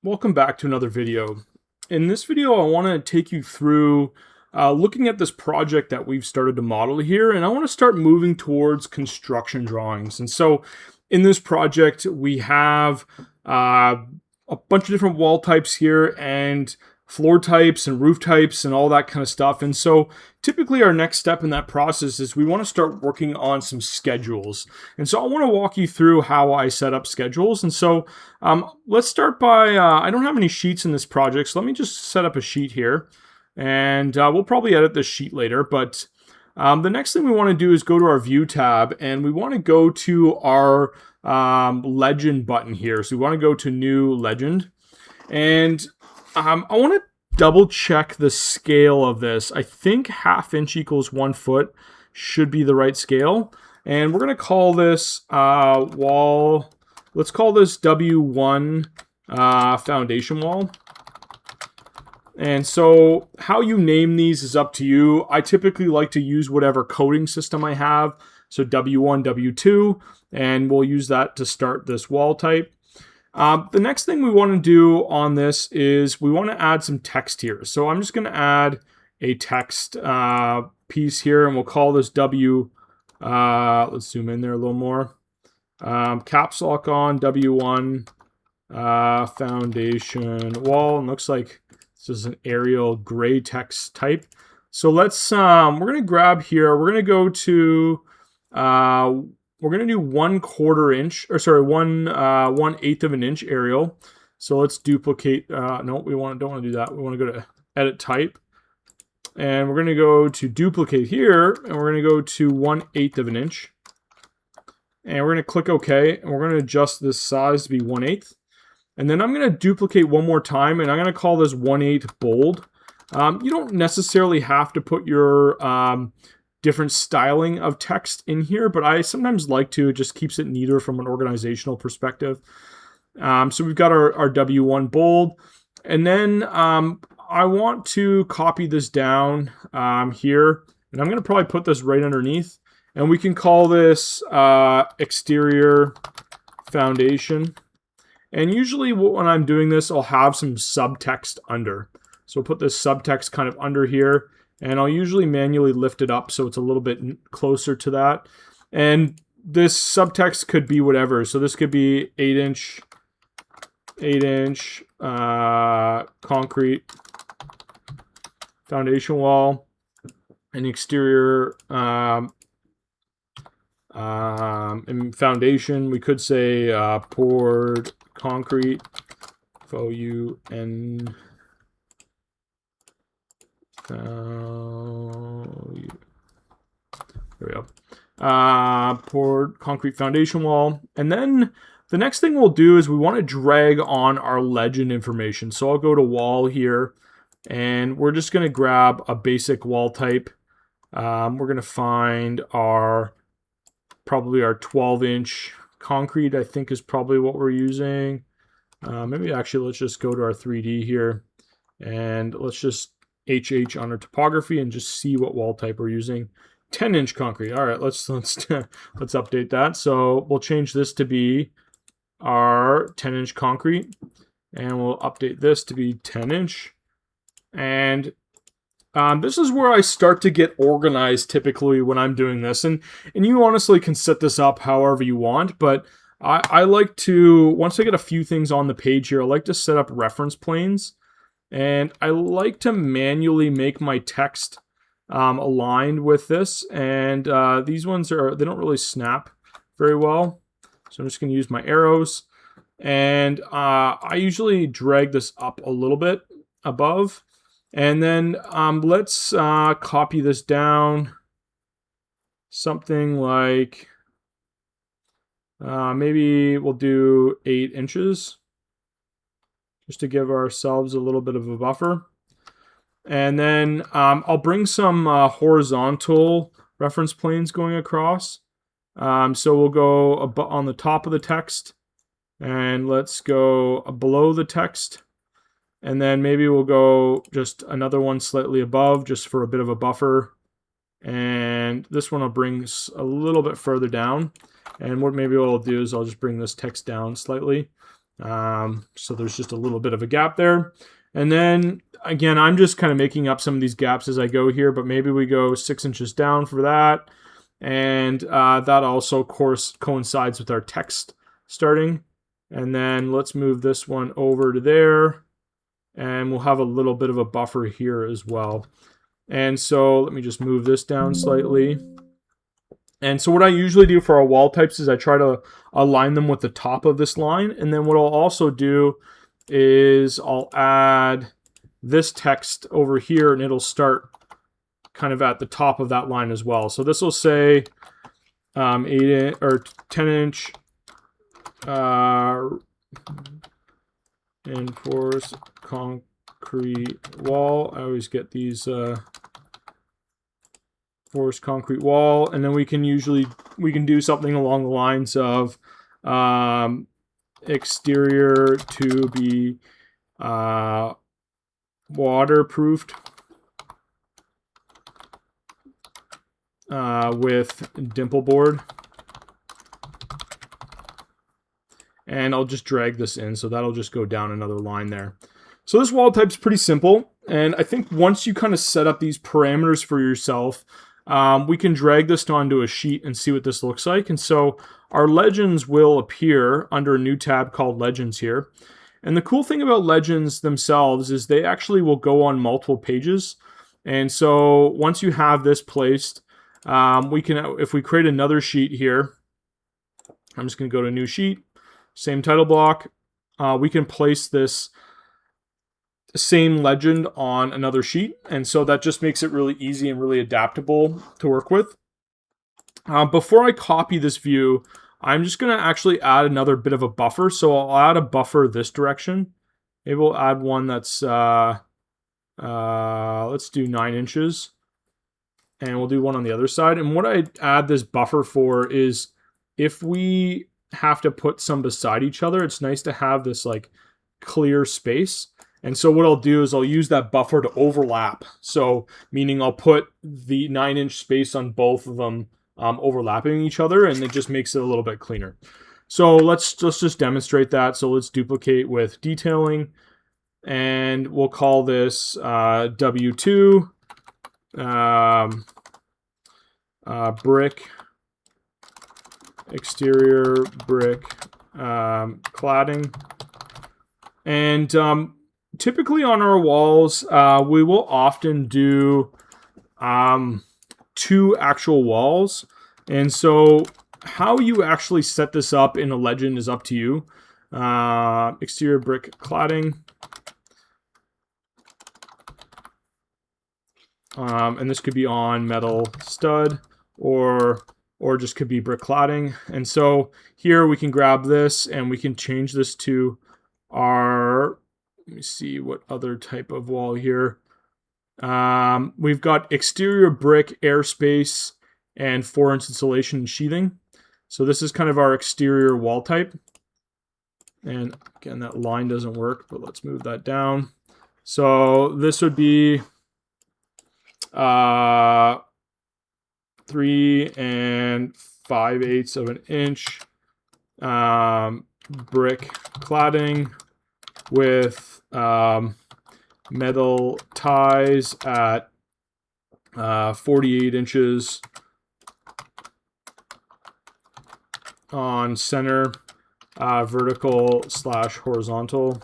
Welcome back to another video. In this video, I want to take you through looking at this project that we've started to model here, and I want to start moving towards construction drawings. And so in this project, we have a bunch of different wall types here and floor types and roof types and all that kind of stuff. And so typically our next step in that process is we want to start working on some schedules. And so I want to walk you through how I set up schedules. And so let's start by, I don't have any sheets in this project, so let me just set up a sheet here. And we'll probably edit this sheet later, but the next thing we want to do is go to our View tab, and we want to go to our Legend button here. So we want to go to New Legend. And I want to double check the scale of this. I think 1/2 inch equals 1 foot should be the right scale. And we're going to call this wall, let's call this W1 foundation wall. And so how you name these is up to you. I typically like to use whatever coding system I have. So W1, W2, and we'll use that to start this wall type. The next thing we want to do on this is we want to add some text here. So I'm just going to add a text piece here, and we'll call this W. Let's zoom in there a little more. Caps lock on W1 foundation wall. And looks like this is an Arial gray text type. So let's we're going to grab here. We're going to go to we're going to do 1/4 inch, or sorry, 1/8 of an inch Arial. So let's duplicate. No, don't want to do that. We want to go to Edit Type, and we're going to go to Duplicate here, and we're going to go to 1/8 of an inch, and we're going to click OK, and we're going to adjust this size to be 1/8, and then I'm going to duplicate one more time, and I'm going to call this 1/8 bold. You don't necessarily have to put your different styling of text in here, but I sometimes like to. It just keeps it neater from an organizational perspective. So we've got our W1 bold, and then I want to copy this down here, and I'm going to probably put this right underneath, and we can call this exterior foundation. And usually when I'm doing this, I'll have some subtext under. So we'll put this subtext kind of under here, and I'll usually manually lift it up so it's a little bit closer to that. And this subtext could be whatever. So this could be 8 inch concrete foundation wall, an exterior and foundation. We could say poured concrete, FOUN. There we go. Poured concrete foundation wall. And then the next thing we'll do is we want to drag on our legend information. So I'll go to wall here, and we're just going to grab a basic wall type. We're going to find probably our 12-inch concrete, I think, is probably what we're using. Maybe actually let's just go to our 3D here, and let's just HH on our topography and just see what wall type we're using. 10-inch concrete. All right, let's update that. So we'll change this to be our 10-inch concrete, and we'll update this to be 10-inch. And this is where I start to get organized typically when I'm doing this. And you honestly can set this up however you want, but I like to, once I get a few things on the page here, I like to set up reference planes. And I like to manually make my text aligned with this. And these ones they don't really snap very well. So I'm just going to use my arrows. And I usually drag this up a little bit above. And then let's copy this down. Something like, maybe we'll do 8 inches. Just to give ourselves a little bit of a buffer. And then I'll bring some horizontal reference planes going across. So we'll go on the top of the text, and let's go below the text. And then maybe we'll go just another one slightly above, just for a bit of a buffer. And this one I'll bring a little bit further down. And maybe what I'll do is I'll just bring this text down slightly. So there's just a little bit of a gap there. And then again, I'm just kind of making up some of these gaps as I go here, but maybe we go 6 inches down for that. And that also, of course, coincides with our text starting. And then let's move this one over to there. And we'll have a little bit of a buffer here as well. And so let me just move this down slightly. And so what I usually do for our wall types is I try to align them with the top of this line. And then what I'll also do is I'll add this text over here, and it'll start kind of at the top of that line as well. So this will say 8 or 10 inch reinforced concrete wall. I always get these forced concrete wall, and then we can do something along the lines of exterior to be waterproofed with dimple board. And I'll just drag this in, so that'll just go down another line there. So this wall type's pretty simple, and I think once you kind of set up these parameters for yourself, we can drag this onto a sheet and see what this looks like. And so our legends will appear under a new tab called Legends here. And the cool thing about legends themselves is they actually will go on multiple pages. And so once you have this placed, we can, if we create another sheet here, I'm just going to go to new sheet, same title block, we can place this same legend on another sheet. And so that just makes it really easy and really adaptable to work with. Before I copy this view, I'm just going to actually add another bit of a buffer. So I'll add a buffer this direction. Maybe we'll add one that's, let's do 9 inches. And we'll do one on the other side. And what I add this buffer for is if we have to put some beside each other, it's nice to have this like clear space. And so what I'll do is I'll use that buffer to overlap. So meaning I'll put the 9-inch space on both of them overlapping each other, and it just makes it a little bit cleaner. So let's just demonstrate that. So let's duplicate with detailing, and we'll call this W2 brick, exterior brick cladding. And typically on our walls, we will often do 2 actual walls. And so how you actually set this up in a legend is up to you. Exterior brick cladding. And this could be on metal stud or just could be brick cladding. And so here we can grab this and we can change this to our, let me see what other type of wall here. We've got exterior brick, airspace, and 4-inch insulation and sheathing. So this is kind of our exterior wall type. And again, that line doesn't work, but let's move that down. So this would be 3 5/8 of an inch brick cladding with metal ties at 48 inches on center, vertical / horizontal.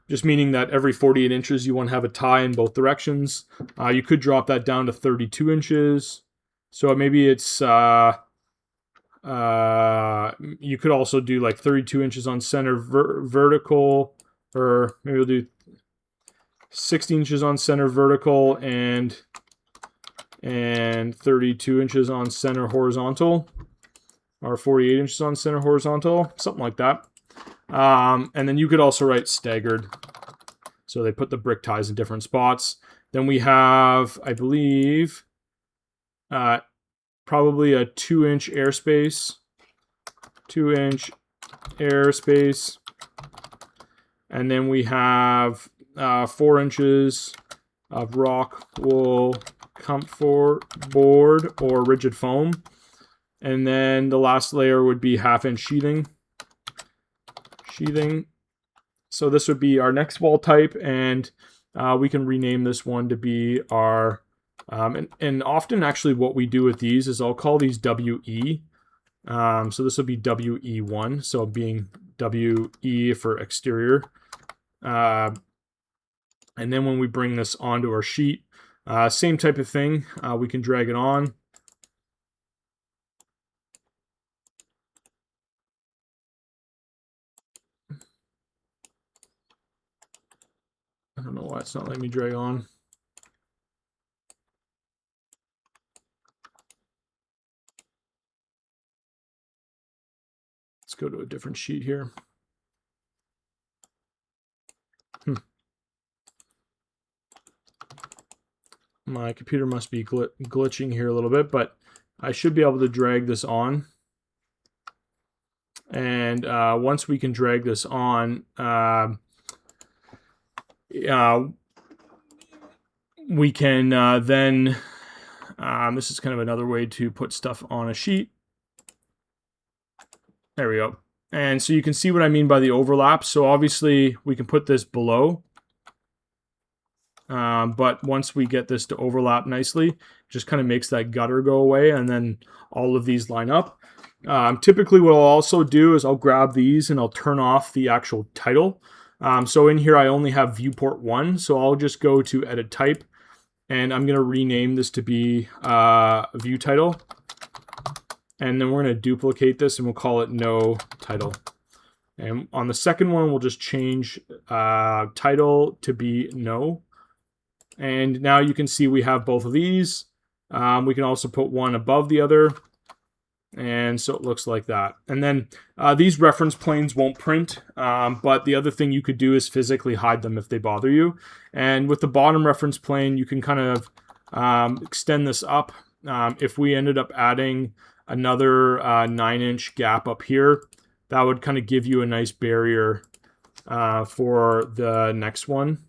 Just meaning that every 48 inches you want to have a tie in both directions. You could drop that down to 32 inches. So maybe it's, you could also do like 32 inches on center vertical, or maybe we'll do 16 inches on center vertical and 32 inches on center horizontal, or 48 inches on center horizontal, something like that. And then you could also write staggered. So they put the brick ties in different spots. Then we have, I believe, probably a 2-inch airspace. 2-inch airspace. And then we have 4 inches of rock wool comfort board or rigid foam. And then the last layer would be 1/2-inch sheathing. sheathing. So this would be our next wall type, and we can rename this one to be our, and often actually what we do with these is I'll call these WE. So this will be WE1, so being WE for exterior. And then when we bring this onto our sheet, same type of thing, we can drag it on. I don't know why it's not letting me drag on. Let's go to a different sheet here. My computer must be glitching here a little bit, but I should be able to drag this on. And once we can drag this on, we can then, this is kind of another way to put stuff on a sheet. There we go. And so you can see what I mean by the overlap. So obviously we can put this below. But once we get this to overlap nicely, it just kind of makes that gutter go away, and then all of these line up. Typically what I'll also do is I'll grab these and I'll turn off the actual title. So in here I only have viewport 1, so I'll just go to edit type, and I'm going to rename this to be view title. And then we're going to duplicate this and we'll call it no title. And on the second one, we'll just change title to be no. And now you can see we have both of these. We can also put one above the other. And so it looks like that. And then these reference planes won't print, but the other thing you could do is physically hide them if they bother you. And with the bottom reference plane, you can kind of extend this up. If we ended up adding another 9-inch gap up here, that would kind of give you a nice barrier for the next one.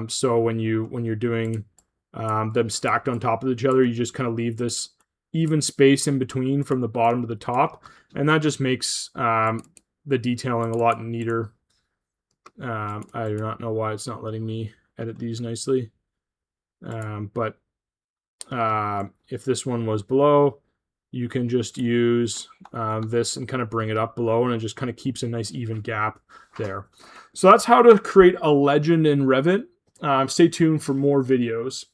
So when you're doing them stacked on top of each other, you just kind of leave this even space in between from the bottom to the top, and that just makes the detailing a lot neater. I do not know why it's not letting me edit these nicely, but if this one was below, you can just use this and kind of bring it up below, and it just kind of keeps a nice even gap there. So that's how to create a legend in Revit. Stay tuned for more videos.